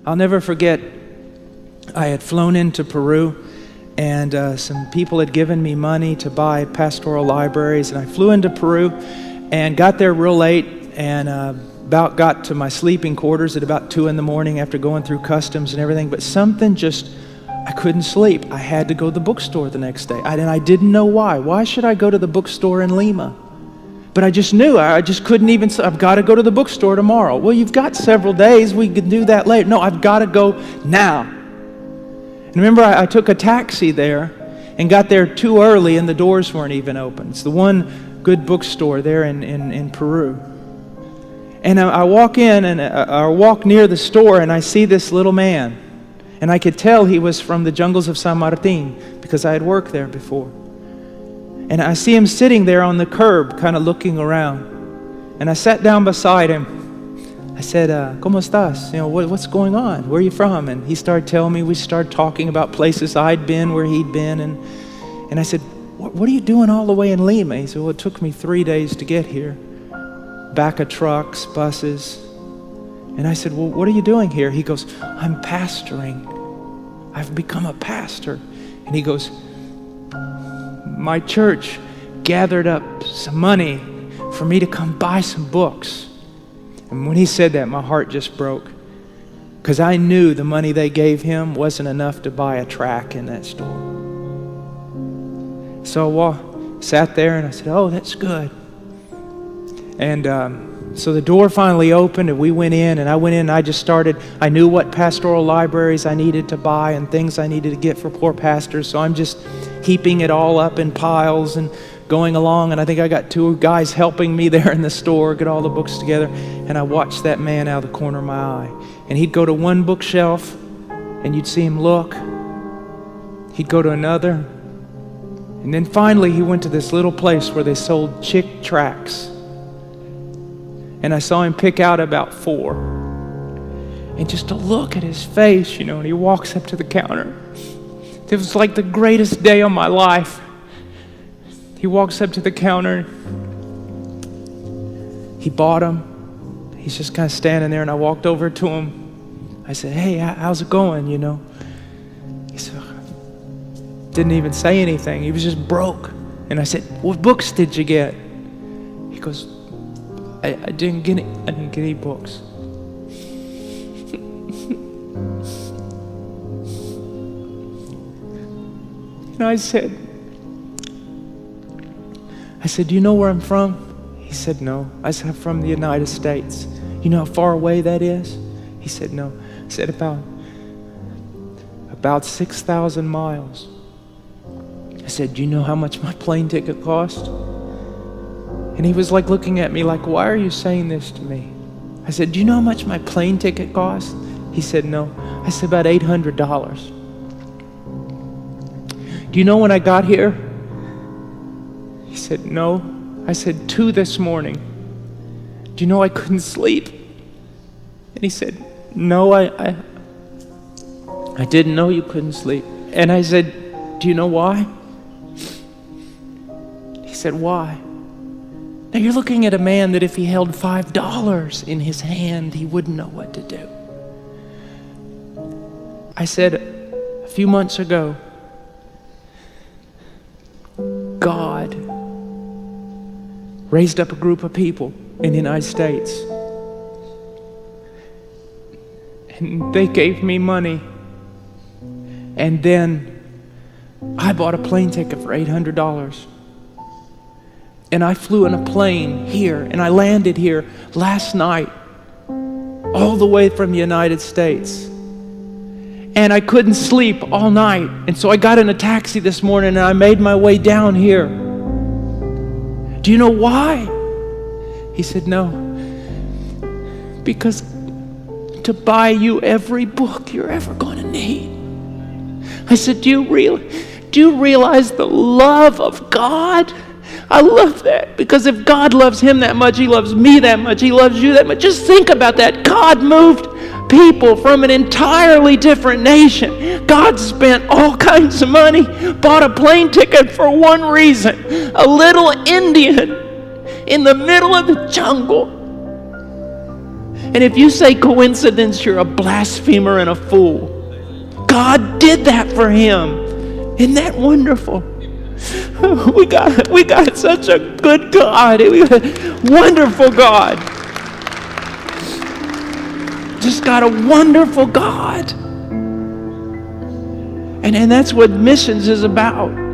I'll never forget, I had flown into Peru, and some people had given me money to buy pastoral libraries, and I flew into Peru and got there real late, and about got to my sleeping quarters at about 2 a.m. after going through customs and everything, but something just, I couldn't sleep. I had to go to the bookstore the next day, and I didn't know why. Why should I go to the bookstore in Lima? But I just knew, I just couldn't even, I've got to go to the bookstore tomorrow. Well, you've got several days, we could do that later. No, I've got to go now. And remember, I took a taxi there and got there too early and the doors weren't even open. It's the one good bookstore there in Peru. And I walk in and I walk near the store and I see this little man. And I could tell he was from the jungles of San Martin because I had worked there before. And I see him sitting there on the curb, kind of looking around. And I sat down beside him. I said, ¿Cómo estás? You know, what's going on? Where are you from? And he started telling me, we started talking about places I'd been, where he'd been. And I said, what are you doing all the way in Lima? He said, well, it took me 3 days to get here. Back of trucks, buses. And I said, well, what are you doing here? He goes, I'm pastoring. I've become a pastor. And he goes, my church gathered up some money for me to come buy some books. And when he said that, my heart just broke, because I knew the money they gave him wasn't enough to buy a tract in that store. So I sat there and I said, oh, that's good. And so the door finally opened and we went in, and I went in and I just started, I knew what pastoral libraries I needed to buy and things I needed to get for poor pastors. So I'm just heaping it all up in piles and going along, and I think I got 2 guys helping me there in the store, get all the books together, and I watched that man out of the corner of my eye. And he'd go to one bookshelf, and you'd see him look. He'd go to another, and then finally he went to this little place where they sold chick tracts. And I saw him pick out about 4. And just to look at his face, you know, and he walks up to the counter. It was like the greatest day of my life. He walks up to the counter. He bought them. He's just kind of standing there, and I walked over to him. I said, hey, how's it going, you know? He said, didn't even say anything. He was just broke. And I said, what books did you get? He goes, I didn't get any books. And I said, do you know where I'm from? He said, no. I said, I'm from the United States. You know how far away that is? He said, no. I said, about 6,000 miles. I said, do you know how much my plane ticket cost? And he was like looking at me like, why are you saying this to me? I said, do you know how much my plane ticket cost? He said, no. I said, about $800. Do you know when I got here? He said, no. I said, 2 this morning. Do you know I couldn't sleep? And he said, no, I didn't know you couldn't sleep. And I said, do you know why? He said, why? Now you're looking at a man that if he held $5 in his hand, he wouldn't know what to do. I said, a few months ago, God raised up a group of people in the United States. And they gave me money. And then I bought a plane ticket for $800. And I flew in a plane here, and I landed here last night, all the way from the United States. And I couldn't sleep all night. And so I got in a taxi this morning and I made my way down here. Do you know why? He said, no. Because to buy you every book you're ever going to need. I said, do you realize the love of God? I love that, because if God loves him that much, he loves me that much, he loves you that much. Just think about that. God moved people from an entirely different nation. God spent all kinds of money, bought a plane ticket for one reason. A little Indian in the middle of the jungle And if you say coincidence, you're a blasphemer and a fool. God did that for him. Isn't that wonderful? We got such a good God. We got a wonderful God. Just got a wonderful God. And that's what missions is about.